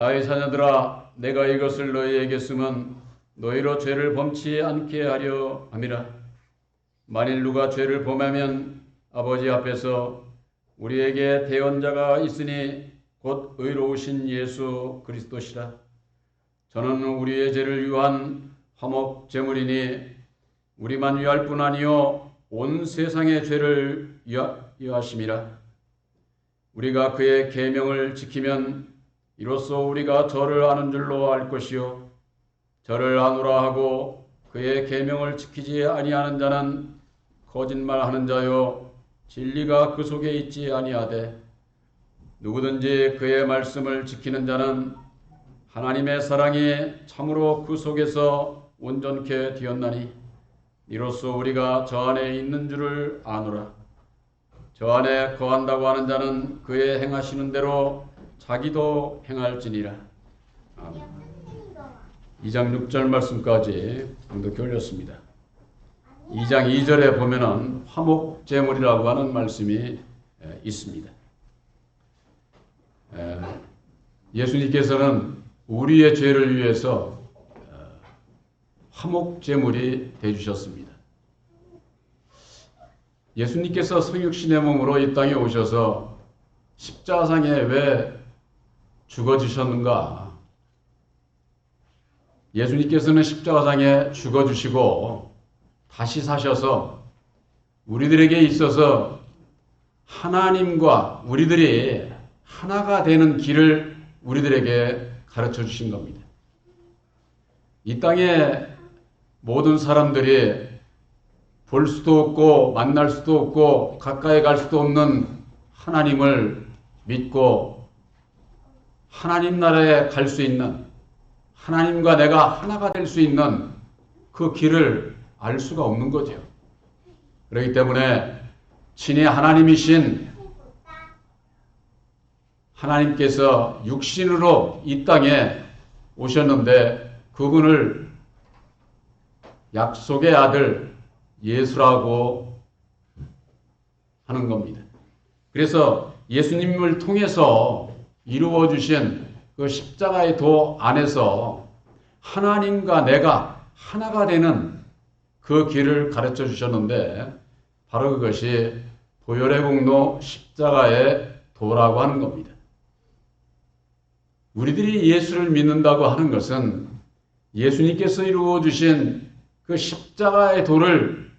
나의 자녀들아, 내가 이것을 너희에게 쓰면 너희로 죄를 범치 않게 하려 함이라. 만일 누가 죄를 범하면 아버지 앞에서 우리에게 대언자가 있으니 곧 의로우신 예수 그리스도시라. 저는 우리의 죄를 위한 화목 제물이니 우리만 위할 뿐 아니요 온 세상의 죄를 위하심이라. 우리가 그의 계명을 지키면 이로써 우리가 저를 아는 줄로 알 것이요 저를 아노라 하고 그의 계명을 지키지 아니하는 자는 거짓말하는 자요 진리가 그 속에 있지 아니하되 누구든지 그의 말씀을 지키는 자는 하나님의 사랑이 참으로 그 속에서 온전케 되었나니 이로써 우리가 저 안에 있는 줄을 아노라. 저 안에 거한다고 하는 자는 그의 행하시는 대로 자기도 행할지니라. 아멘. 2장 6절 말씀까지 공독해 올렸습니다. 2장 2절에 보면은 화목제물이라고 하는 말씀이 있습니다. 예수님께서는 우리의 죄를 위해서 화목제물이 되어주셨습니다. 예수님께서 성육신의 몸으로 이 땅에 오셔서 십자가상에 왜 죽어주셨는가? 예수님께서는 십자가상에 죽어주시고 다시 사셔서 우리들에게 있어서 하나님과 우리들이 하나가 되는 길을 우리들에게 가르쳐 주신 겁니다. 이 땅에 모든 사람들이 볼 수도 없고 만날 수도 없고 가까이 갈 수도 없는 하나님을 믿고 하나님 나라에 갈 수 있는, 하나님과 내가 하나가 될 수 있는 그 길을 알 수가 없는 거죠. 그렇기 때문에 친히 하나님이신 하나님께서 육신으로 이 땅에 오셨는데 그분을 약속의 아들 예수라고 하는 겁니다. 그래서 예수님을 통해서 이루어 주신 그 십자가의 도 안에서 하나님과 내가 하나가 되는 그 길을 가르쳐 주셨는데 바로 그것이 보혈의 공로 십자가의 도라고 하는 겁니다. 우리들이 예수를 믿는다고 하는 것은 예수님께서 이루어 주신 그 십자가의 도를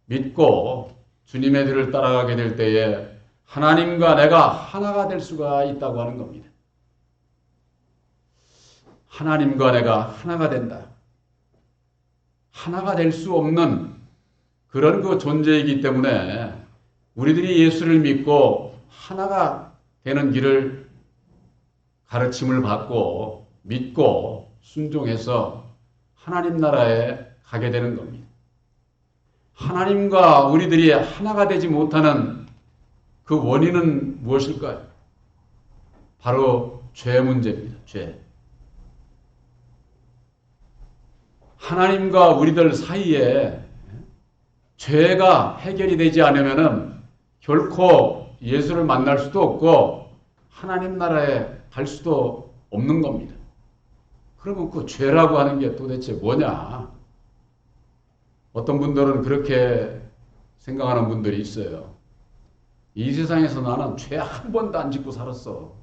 믿고 주님의 뒤를 따라가게 될 때에 하나님과 내가 하나가 될 수가 있다고 하는 겁니다. 하나님과 내가 하나가 된다. 하나가 될 수 없는 그런 그 존재이기 때문에 우리들이 예수를 믿고 하나가 되는 길을 가르침을 받고 믿고 순종해서 하나님 나라에 가게 되는 겁니다. 하나님과 우리들이 하나가 되지 못하는 그 원인은 무엇일까요? 바로 죄 문제입니다. 죄. 하나님과 우리들 사이에 죄가 해결이 되지 않으면 결코 예수를 만날 수도 없고 하나님 나라에 갈 수도 없는 겁니다. 그러면 그 죄라고 하는 게 도대체 뭐냐? 어떤 분들은 그렇게 생각하는 분들이 있어요. 이 세상에서 나는 죄 한 번도 안 짓고 살았어.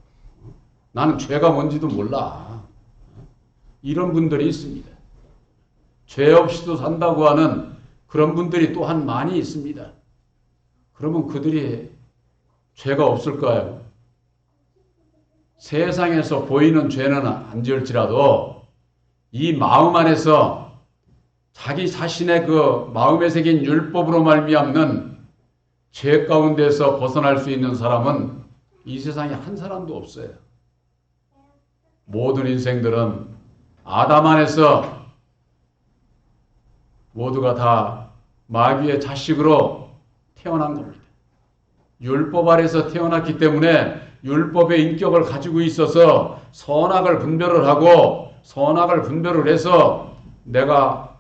나는 죄가 뭔지도 몰라. 이런 분들이 있습니다. 죄 없이도 산다고 하는 그런 분들이 또한 많이 있습니다. 그러면 그들이 죄가 없을까요? 세상에서 보이는 죄는 안 지을지라도 이 마음 안에서 자기 자신의 그 마음에 새긴 율법으로 말미암는 죄 가운데서 벗어날 수 있는 사람은 이 세상에 한 사람도 없어요. 모든 인생들은 아담 안에서 모두가 다 마귀의 자식으로 태어난 겁니다. 율법 아래서 태어났기 때문에 율법의 인격을 가지고 있어서 선악을 분별을 하고 선악을 분별을 해서 내가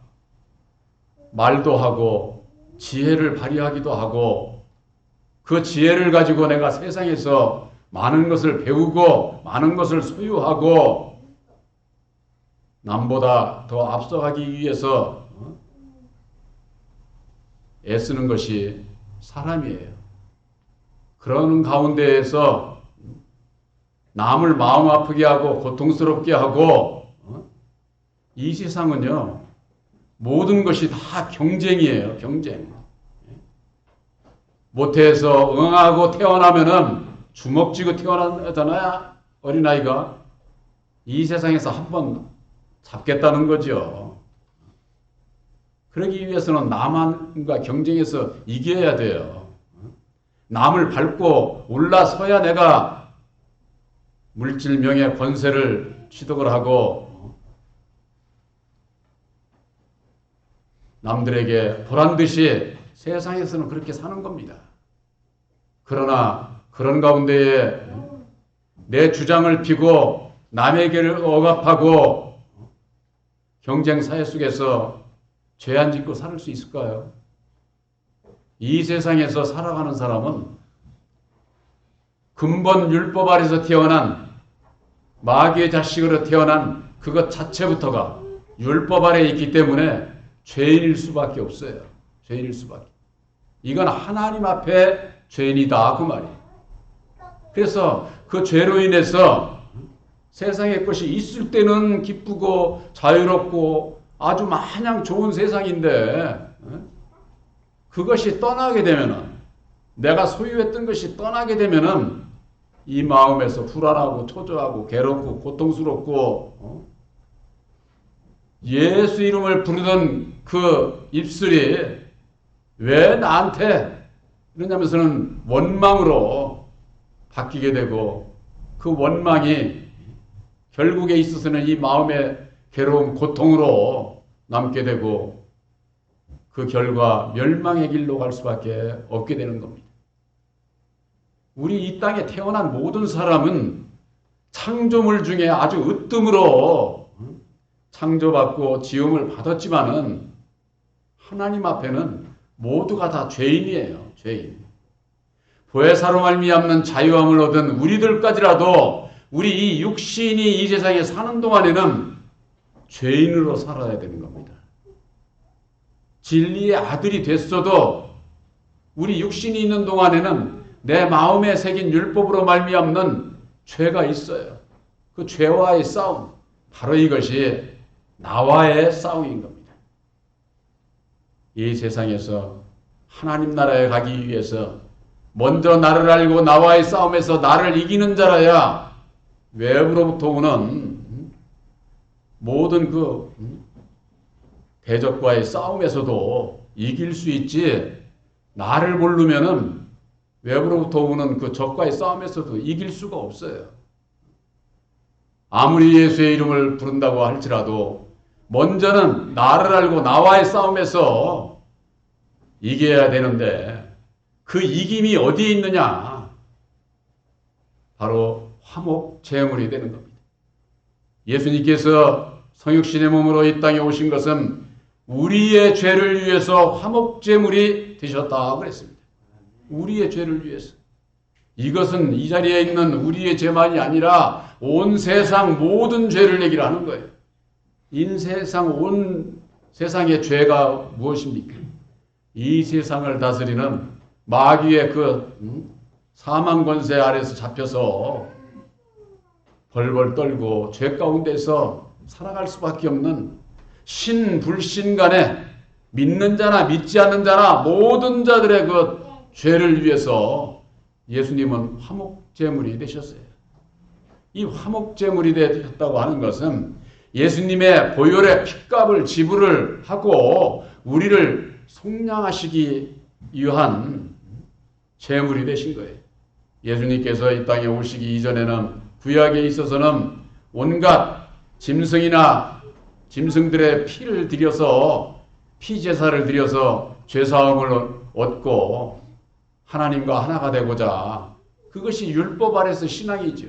말도 하고 지혜를 발휘하기도 하고 그 지혜를 가지고 내가 세상에서 많은 것을 배우고 많은 것을 소유하고 남보다 더 앞서가기 위해서 애쓰는 것이 사람이에요. 그런 가운데에서 남을 마음 아프게 하고 고통스럽게 하고 이 세상은요 모든 것이 다 경쟁이에요. 경쟁. 모태에서 응하고 태어나면은 주먹 쥐고 태어나잖아요. 어린아이가 이 세상에서 한번 잡겠다는 거죠. 그러기 위해서는 남과 경쟁해서 이겨야 돼요. 남을 밟고 올라서야 내가 물질, 명예, 권세를 취득을 하고 남들에게 보란 듯이 세상에서는 그렇게 사는 겁니다. 그러나 그런 가운데에 내 주장을 피고 남에게를 억압하고 경쟁 사회 속에서 죄 안 짓고 살 수 있을까요? 이 세상에서 살아가는 사람은 근본 율법 아래서 태어난 마귀의 자식으로 태어난 그것 자체부터가 율법 아래에 있기 때문에 죄인일 수밖에 없어요. 죄인일 수밖에. 이건 하나님 앞에 죄인이다 그 말이에요. 그래서 그 죄로 인해서 세상의 것이 있을 때는 기쁘고 자유롭고 아주 마냥 좋은 세상인데 그것이 떠나게 되면은 내가 소유했던 것이 떠나게 되면은 이 마음에서 불안하고 초조하고 괴롭고 고통스럽고 예수 이름을 부르던 그 입술이 왜 나한테 이러냐면서는 원망으로 바뀌게 되고 그 원망이 결국에 있어서는 이 마음의 괴로움, 고통으로 남게 되고 그 결과 멸망의 길로 갈 수밖에 없게 되는 겁니다. 우리 이 땅에 태어난 모든 사람은 창조물 중에 아주 으뜸으로 창조받고 지음을 받았지만은 하나님 앞에는 모두가 다 죄인이에요. 죄인. 보혜사로 말미암는 자유함을 얻은 우리들까지라도 우리 이 육신이 이 세상에 사는 동안에는 죄인으로 살아야 되는 겁니다. 진리의 아들이 됐어도 우리 육신이 있는 동안에는 내 마음에 새긴 율법으로 말미암는 죄가 있어요. 그 죄와의 싸움, 바로 이것이 나와의 싸움인 겁니다. 이 세상에서 하나님 나라에 가기 위해서 먼저 나를 알고 나와의 싸움에서 나를 이기는 자라야 외부로부터 오는 모든 그 대적과의 싸움에서도 이길 수 있지, 나를 모르면은 외부로부터 오는 그 적과의 싸움에서도 이길 수가 없어요. 아무리 예수의 이름을 부른다고 할지라도 먼저는 나를 알고 나와의 싸움에서 이겨야 되는데 그 이김이 어디에 있느냐? 바로 화목제물이 되는 겁니다. 예수님께서 성육신의 몸으로 이 땅에 오신 것은 우리의 죄를 위해서 화목제물이 되셨다 그랬습니다. 우리의 죄를 위해서. 이것은 이 자리에 있는 우리의 죄만이 아니라 온 세상 모든 죄를 얘기를 하는 거예요. 온 세상의 죄가 무엇입니까? 이 세상을 다스리는 마귀의 그 사망 권세 아래서 잡혀서 벌벌 떨고 죄 가운데서 살아갈 수밖에 없는 신불신 간에 믿는 자나 믿지 않는 자나 모든 자들의 그 죄를 위해서 예수님은 화목제물이 되셨어요. 이 화목제물이 되셨다고 하는 것은 예수님의 보혈의 핏값을 지불을 하고 우리를 속량하시기 위한 제물이 되신 거예요. 예수님께서 이 땅에 오시기 이전에는 구약에 있어서는 온갖 짐승들의 피를 들여서 피제사를 드려서 죄사함을 얻고 하나님과 하나가 되고자, 그것이 율법 아래서 신앙이죠.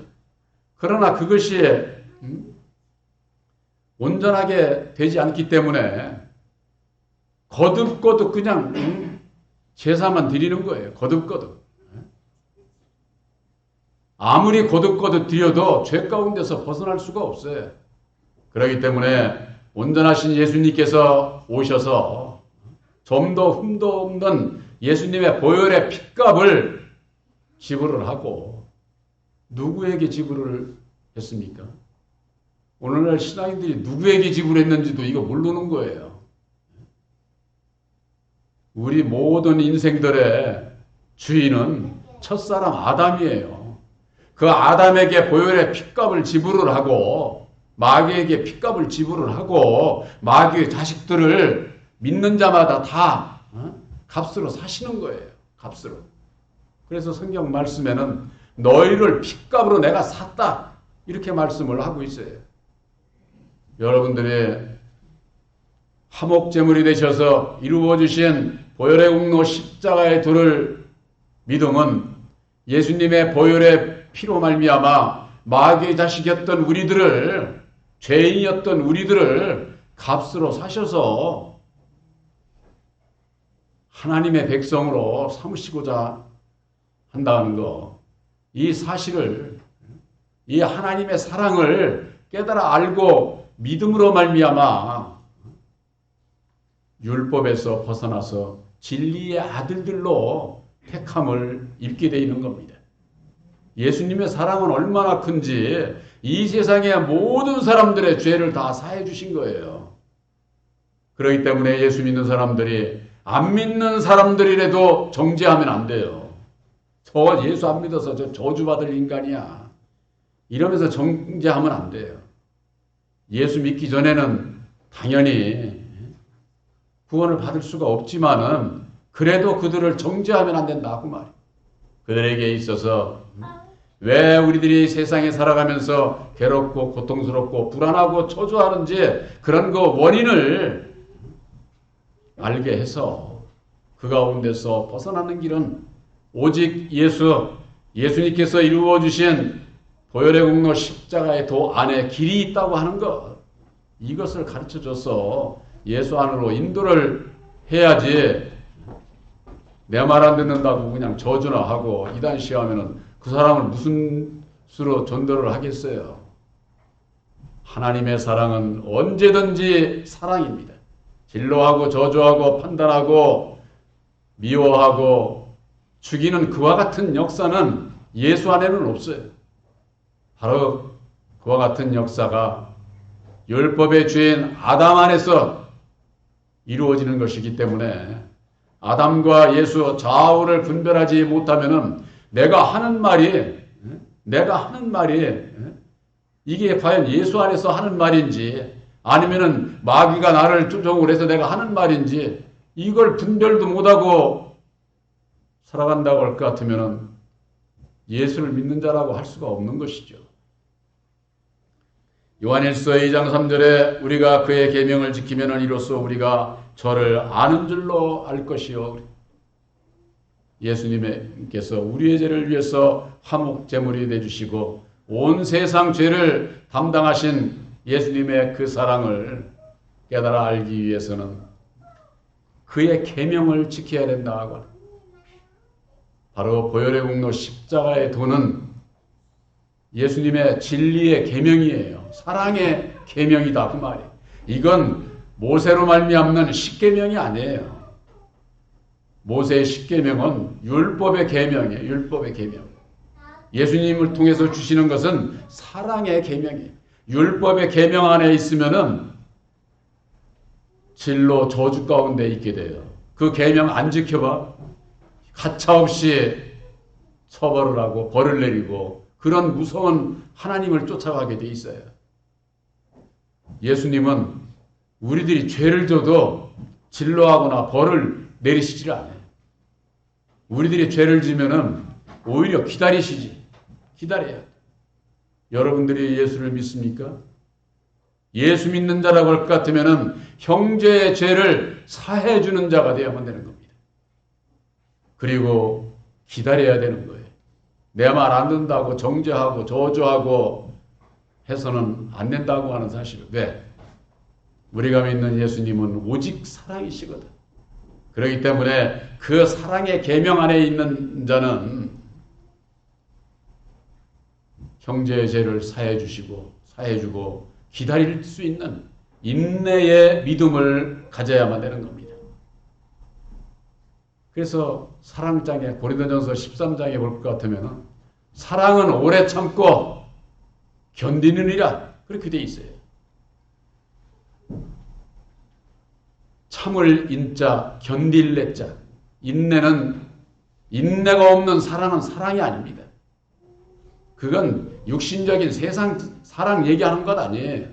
그러나 그것이 온전하게 되지 않기 때문에 거듭거듭 그냥 제사만 드리는 거예요. 거듭거듭. 아무리 거듭거듭 드려도 죄 가운데서 벗어날 수가 없어요. 그렇기 때문에 온전하신 예수님께서 오셔서 좀도 흠도 없는 예수님의 보혈의 핏값을 지불을 하고 누구에게 지불을 했습니까? 오늘날 신앙인들이 누구에게 지불했는지도 이거 모르는 거예요. 우리 모든 인생들의 주인은 첫사람 아담이에요. 그 아담에게 보혈의 핏값을 지불을 하고 마귀에게 핏값을 지불을 하고 마귀의 자식들을 믿는 자마다 다 값으로 사시는 거예요. 값으로. 그래서 성경 말씀에는 너희를 핏값으로 내가 샀다 이렇게 말씀을 하고 있어요. 여러분들의 화목제물이 되셔서 이루어주신 보혈의 공로 십자가의 도를 믿음은 예수님의 보혈의 피로 말미암아 마귀의 자식이었던 우리들을 죄인이었던 우리들을 값으로 사셔서 하나님의 백성으로 삼으시고자 한다는 거. 이 사실을 이 하나님의 사랑을 깨달아 알고 믿음으로 말미암아 율법에서 벗어나서 진리의 아들들로 택함을 입게 되어 있는 겁니다. 예수님의 사랑은 얼마나 큰지 이 세상의 모든 사람들의 죄를 다 사해 주신 거예요. 그렇기 때문에 예수 믿는 사람들이 안 믿는 사람들이라도 정죄하면 안 돼요. 저 예수 안 믿어서 저 저주받을 인간이야. 이러면서 정죄하면 안 돼요. 예수 믿기 전에는 당연히 구원을 받을 수가 없지만은 그래도 그들을 정죄하면 안 된다고 말이에요. 그들에게 있어서 왜 우리들이 세상에 살아가면서 괴롭고 고통스럽고 불안하고 초조하는지 그런 그 원인을 알게 해서 그 가운데서 벗어나는 길은 오직 예수님께서 이루어 주신 보혈의 공로 십자가의 도 안에 길이 있다고 하는 것, 이것을 가르쳐줘서 예수 안으로 인도를 해야지 내 말 안 듣는다고 그냥 저주나 하고 이단시하면은 그 사람을 무슨 수로 전도를 하겠어요. 하나님의 사랑은 언제든지 사랑입니다. 진노하고 저주하고 판단하고 미워하고 죽이는 그와 같은 역사는 예수 안에는 없어요. 바로 그와 같은 역사가 율법의 주인 아담 안에서 이루어지는 것이기 때문에 아담과 예수 좌우를 분별하지 못하면은 내가 하는 말이 이게 과연 예수 안에서 하는 말인지 아니면은 마귀가 나를 조종을 해서 내가 하는 말인지 이걸 분별도 못하고 살아간다고 할 것 같으면은 예수를 믿는 자라고 할 수가 없는 것이죠. 요한일서 2장 3절에 우리가 그의 계명을 지키면은 이로써 우리가 저를 아는 줄로 알 것이요. 예수님께서 우리의 죄를 위해서 화목제물이 되주시고 온 세상 죄를 담당하신 예수님의 그 사랑을 깨달아 알기 위해서는 그의 계명을 지켜야 된다고 합니다. 바로 보혈의 공로 십자가의 도는 예수님의 진리의 계명이에요. 사랑의 계명이다 그 말이에요. 이건 모세로 말미암는 십계명이 아니에요. 모세의 십계명은 율법의 계명이에요. 율법의 계명. 예수님을 통해서 주시는 것은 사랑의 계명이에요. 율법의 계명 안에 있으면은 진로 저주 가운데 있게 돼요. 그 계명 안 지켜봐 가차없이 처벌을 하고 벌을 내리고 그런 무서운 하나님을 쫓아가게 돼 있어요. 예수님은 우리들이 죄를 져도 진로하거나 벌을 내리시질 않아요. 우리들이 죄를 지면은 오히려 기다리시지. 기다려야 돼. 여러분들이 예수를 믿습니까? 예수 믿는 자라고 할 것 같으면은 형제의 죄를 사해 주는 자가 되어야만 되는 겁니다. 그리고 기다려야 되는 거예요. 내 말 안 듣는다고 정죄하고 저주하고 해서는 안 된다고 하는 사실을. 왜? 우리가 믿는 예수님은 오직 사랑이시거든. 그렇기 때문에 그 사랑의 계명 안에 있는 자는 형제의 죄를 사해주고 기다릴 수 있는 인내의 믿음을 가져야만 되는 겁니다. 그래서 사랑장에 고린도전서 13장에 볼 것 같으면 사랑은 오래 참고 견디느니라 그렇게 돼 있어요. 참을 인자, 견딜 내자. 인내가 없는 사랑은 사랑이 아닙니다. 그건 육신적인 세상 사랑 얘기하는 것 아니에요.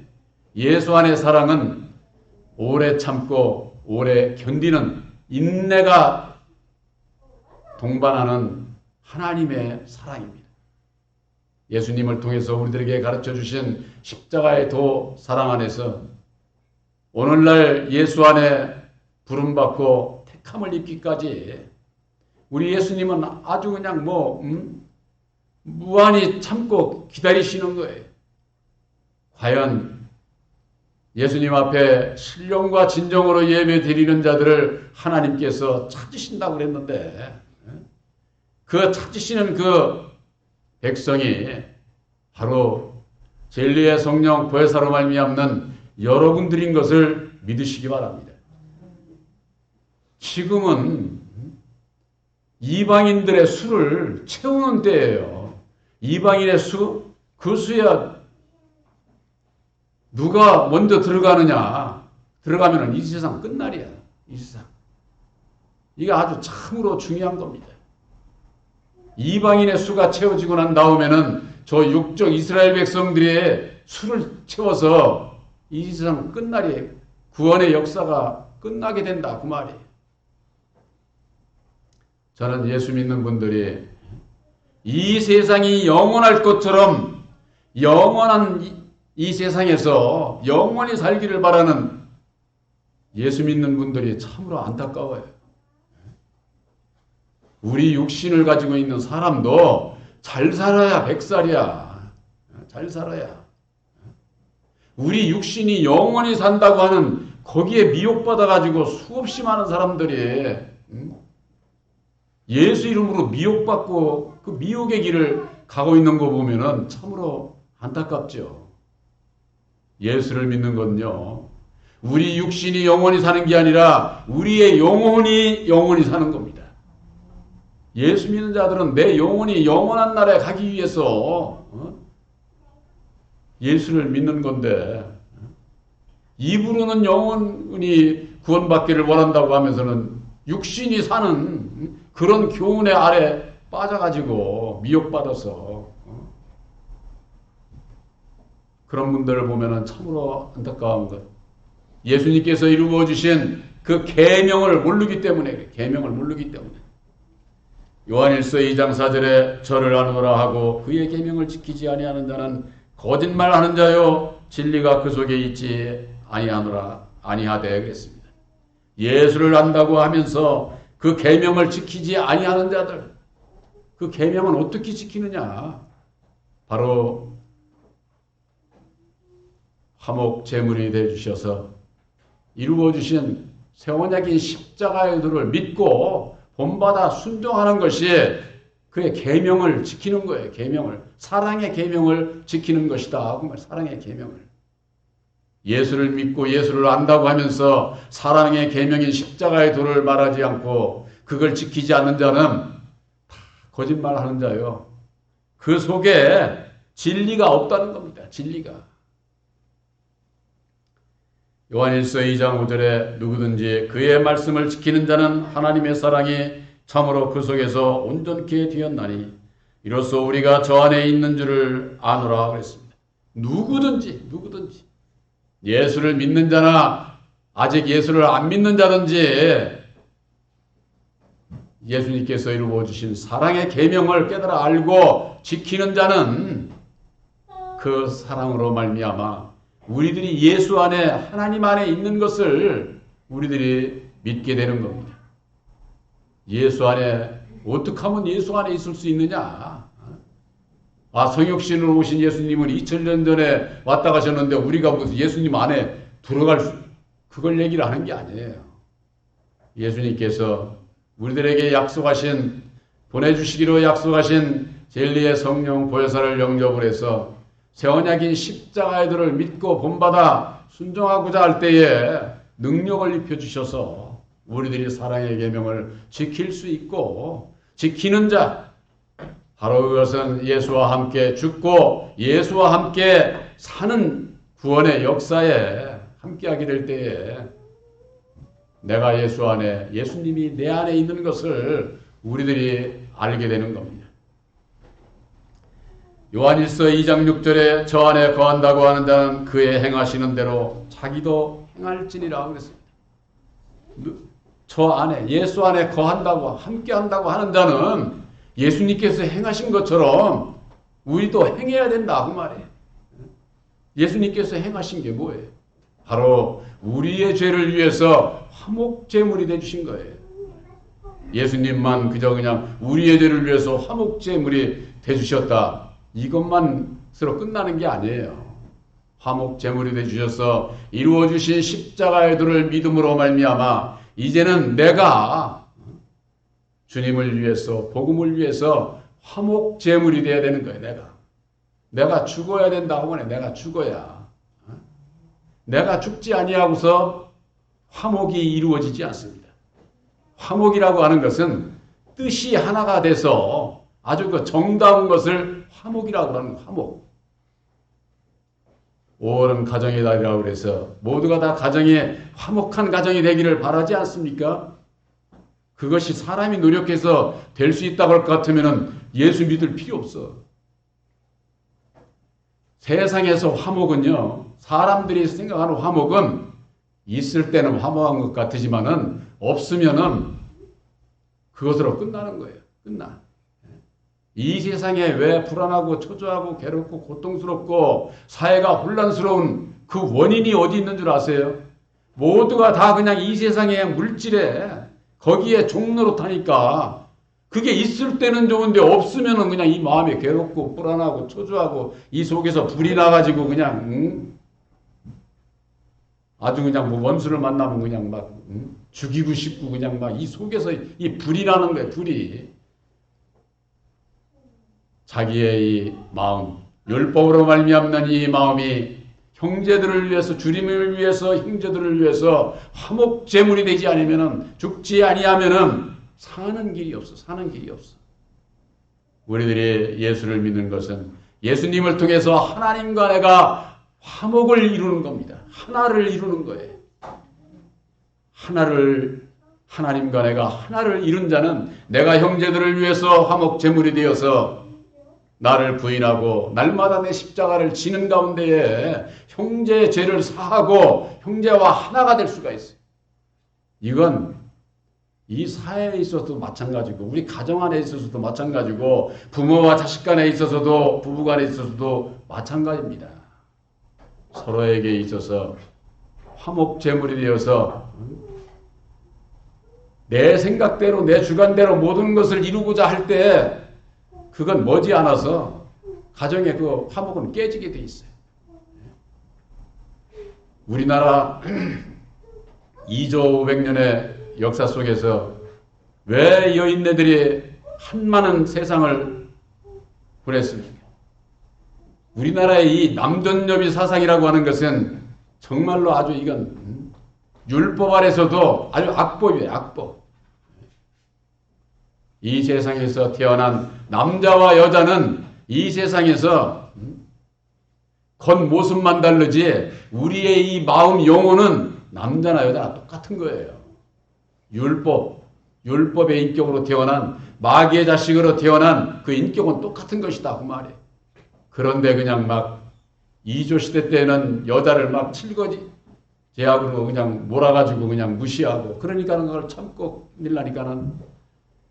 예수 안의 사랑은 오래 참고 오래 견디는 인내가 동반하는 하나님의 사랑입니다. 예수님을 통해서 우리들에게 가르쳐 주신 십자가의 도 사랑 안에서 오늘날 예수 안에 부름받고 택함을 입기까지 우리 예수님은 아주 그냥 무한히 참고 기다리시는 거예요. 과연 예수님 앞에 신령과 진정으로 예배 드리는 자들을 하나님께서 찾으신다고 그랬는데 그 찾으시는 그 백성이 바로 진리의 성령 보혜사로 말미암는 여러분들인 것을 믿으시기 바랍니다. 지금은 이방인들의 수를 채우는 때예요. 이방인의 수? 그 수야 누가 먼저 들어가면 이 세상 끝날이야. 이 세상. 이게 아주 참으로 중요한 겁니다. 이방인의 수가 채워지고 난 다음에는 저 육적 이스라엘 백성들의 수를 채워서 이 세상 끝날이 구원의 역사가 끝나게 된다 그 말이에요. 저는 예수 믿는 분들이 이 세상이 영원할 것처럼 영원한 이 세상에서 영원히 살기를 바라는 예수 믿는 분들이 참으로 안타까워요. 우리 육신을 가지고 있는 사람도 잘 살아야 100살이야. 잘 살아야. 우리 육신이 영원히 산다고 하는 거기에 미혹받아가지고 수없이 많은 사람들이 예수 이름으로 미혹받고 그 미혹의 길을 가고 있는 거 보면은 참으로 안타깝죠. 예수를 믿는 건요. 우리 육신이 영원히 사는 게 아니라 우리의 영혼이 사는 겁니다. 예수 믿는 자들은 내 영혼이 영원한 나라에 가기 위해서 예수를 믿는 건데 입으로는 영혼이 구원받기를 원한다고 하면서는 육신이 사는 그런 교훈의 아래 빠져가지고 미혹받아서 그런 분들을 보면 참으로 안타까운 것. 예수님께서 이루어 주신 그 계명을 모르기 때문에 요한일서 2장 4절에 저를 아노라 하고 그의 계명을 지키지 아니하는 자는 거짓말하는 자요 진리가 그 속에 있지 아니하되 그랬습니다. 예수를 안다고 하면서 그 계명을 지키지 아니하는 자들, 그 계명은 어떻게 지키느냐? 바로 화목 제물이 되어 주셔서 이루어 주신 세원약인 십자가의 도를 믿고 본받아 순종하는 것이 그의 계명을 지키는 거예요. 계명을. 사랑의 계명을 지키는 것이다. 사랑의 계명을. 예수를 믿고 예수를 안다고 하면서 사랑의 계명인 십자가의 도를 말하지 않고 그걸 지키지 않는 자는 다 거짓말하는 자요. 그 속에 진리가 없다는 겁니다. 진리가. 요한일서 2장 5절에 누구든지 그의 말씀을 지키는 자는 하나님의 사랑이 참으로 그 속에서 온전케 되었나니 이로써 우리가 저 안에 있는 줄을 아노라 그랬습니다. 누구든지 예수를 믿는 자나 아직 예수를 안 믿는 자든지 예수님께서 이루어 주신 사랑의 계명을 깨달아 알고 지키는 자는 그 사랑으로 말미암아 우리들이 예수 안에 하나님 안에 있는 것을 우리들이 믿게 되는 겁니다. 예수 안에 어떻게 하면 예수 안에 있을 수 있느냐? 성육신으로 오신 예수님은 2000년 전에 왔다 가셨는데 우리가 무슨 예수님 안에 들어갈 그걸 얘기를 하는 게 아니에요. 예수님께서 우리들에게 보내주시기로 약속하신 진리의 성령 보혜사를 영접을 해서 새 언약인 십자가의 도를 믿고 본받아 순종하고자 할 때에 능력을 입혀주셔서 우리들이 사랑의 계명을 지킬 수 있고 지키는 자, 바로 그것은 예수와 함께 죽고 예수와 함께 사는 구원의 역사에 함께하게 될 때에 내가 예수 안에, 예수님이 내 안에 있는 것을 우리들이 알게 되는 겁니다. 요한일서 2장 6절에 저 안에 거한다고 하는 자는 그의 행하시는 대로 자기도 행할지니라 그랬습니다. 저 안에, 예수 안에 거한다고, 함께한다고 하는 자는 예수님께서 행하신 것처럼 우리도 행해야 된다 그 말이에요. 예수님께서 행하신 게 뭐예요? 바로 우리의 죄를 위해서 화목제물이 되주신 거예요. 예수님만 그저 그냥 우리의 죄를 위해서 화목제물이 되주셨다. 이것만으로 끝나는 게 아니에요. 화목제물이 되주셔서 이루어주신 십자가의 도를 믿음으로 말미암아 이제는 내가 주님을 위해서, 복음을 위해서 화목제물이 되어야 되는 거예요. 내가 죽어야 된다 하면 내가 죽어야. 내가 죽지 아니하고서 화목이 이루어지지 않습니다. 화목이라고 하는 것은 뜻이 하나가 돼서 아주 그 정다운 것을 화목이라고 하는 화목. 5월은 가정의 달이라고 그래서 모두가 다 가정에 화목한 가정이 되기를 바라지 않습니까? 그것이 사람이 노력해서 될 수 있다고 할 것 같으면 예수 믿을 필요 없어. 세상에서 화목은요, 사람들이 생각하는 화목은 있을 때는 화목한 것 같으지만은 없으면은 그것으로 끝나는 거예요. 끝나. 이 세상에 왜 불안하고 초조하고 괴롭고 고통스럽고 사회가 혼란스러운 그 원인이 어디 있는 줄 아세요? 모두가 다 그냥 이 세상의 물질에 거기에 종로로 타니까 그게 있을 때는 좋은데 없으면은 그냥 이 마음이 괴롭고 불안하고 초조하고 이 속에서 불이 나가지고 그냥 아주 그냥 뭐 원수를 만나면 그냥 막 죽이고 싶고 그냥 막 이 속에서 이 불이 나는 거예요. 불이. 자기의 이 마음, 율법으로 말미암는 이 마음이 형제들을 위해서, 주님을 위해서, 형제들을 위해서 화목제물이 되지 않으면은, 죽지 아니하면은 사는 길이 없어. 사는 길이 없어. 우리들이 예수를 믿는 것은 예수님을 통해서 하나님과 내가 화목을 이루는 겁니다. 하나를 이루는 거예요. 하나님과 내가 하나를 이룬 자는 내가 형제들을 위해서 화목제물이 되어서 나를 부인하고 날마다 내 십자가를 지는 가운데에 형제의 죄를 사하고 형제와 하나가 될 수가 있어요. 이건 이 사회에 있어서도 마찬가지고 우리 가정 안에 있어서도 마찬가지고 부모와 자식 간에 있어서도 부부 간에 있어서도 마찬가지입니다. 서로에게 있어서 화목제물이 되어서 내 생각대로 내 주관대로 모든 것을 이루고자 할 때 그건 머지않아서 가정의 그 화목은 깨지게 돼 있어요. 우리나라 2조 500년의 역사 속에서 왜 여인네들이 한많은 세상을 보냈습니까? 우리나라의 이 남존여비 사상이라고 하는 것은 정말로 아주 이건 율법 아래서도 아주 악법이에요. 악법. 이 세상에서 태어난 남자와 여자는 이 세상에서 겉모습만 다르지 우리의 이 마음 영혼은 남자나 여자나 똑같은 거예요. 율법의 인격으로 태어난 마귀의 자식으로 태어난 그 인격은 똑같은 것이다 그 말이에요. 그런데 그냥 막 이조 시대 때는 여자를 막 칠거지 제약으로 그냥 몰아가지고 그냥 무시하고 그러니까는 그걸 참고 밀라니까는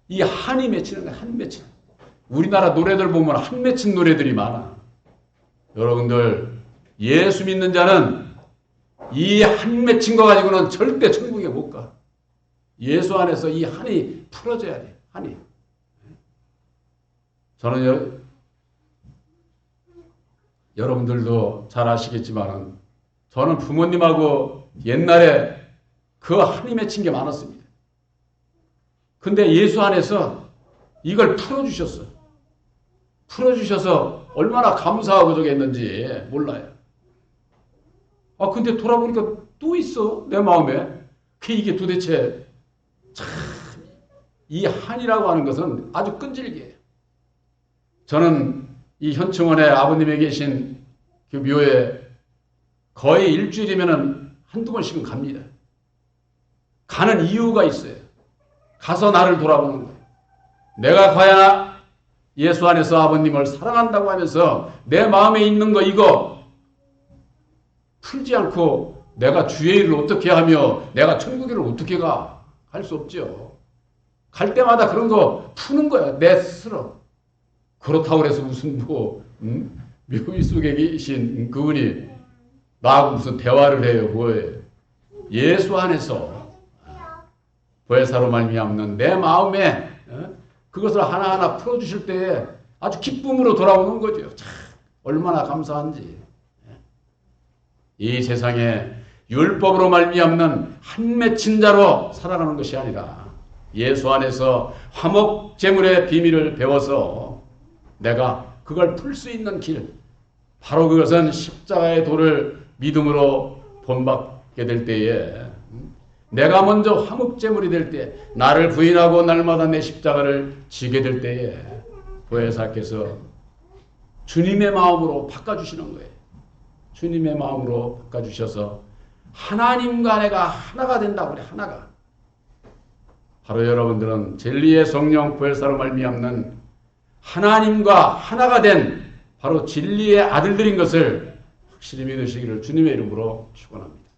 이 한이 맺히는 거야. 한 맺히는. 우리나라 노래들 보면 한 맺힌 노래들이 많아. 여러분들 예수 믿는 자는 이 한 맺힌 거 가지고는 절대 천국에 못 가. 예수 안에서 이 한이 풀어져야 돼. 한이. 저는 여러분들도 잘 아시겠지만 저는 부모님하고 옛날에 그 한이 맺힌 게 많았습니다. 근데 예수 안에서 이걸 풀어주셨어요. 풀어주셔서 얼마나 감사하고 저겠는지 몰라요. 근데 돌아보니까 또 있어, 내 마음에. 이게 도대체 참, 이 한이라고 하는 것은 아주 끈질기해요. 저는 이 현충원에 아버님이 계신 그 묘에 거의 일주일이면 한두 번씩은 갑니다. 가는 이유가 있어요. 가서 나를 돌아보는 거예요. 내가 과연 예수 안에서 아버님을 사랑한다고 하면서 내 마음에 있는 거 이거 풀지 않고 내가 주의 일을 어떻게 하며 내가 천국을 어떻게 가? 갈 수 없죠. 갈 때마다 그런 거 푸는 거야. 내 스스로. 그렇다고 해서 무슨 묘 속에 계신 그분이 나하고 무슨 대화를 해요. 뭐예요? 예수 안에서 보혜사로 말미암는 내 마음에 그것을 하나하나 풀어주실 때에 아주 기쁨으로 돌아오는 거죠. 참 얼마나 감사한지. 이 세상에 율법으로 말미암는 한 맺힌 자로 살아가는 것이 아니라 예수 안에서 화목제물의 비밀을 배워서 내가 그걸 풀 수 있는 길, 바로 그것은 십자가의 도를 믿음으로 본받게 될 때에 내가 먼저 화목제물이 될 때 나를 부인하고 날마다 내 십자가를 지게 될 때에 보혜사께서 주님의 마음으로 바꿔주시는 거예요. 주님의 마음으로 바꿔주셔서 하나님과 내가 하나가 된다고 그래. 하나가. 바로 여러분들은 진리의 성령 보혜사로 말미암는 하나님과 하나가 된 바로 진리의 아들들인 것을 확실히 믿으시기를 주님의 이름으로 축원합니다.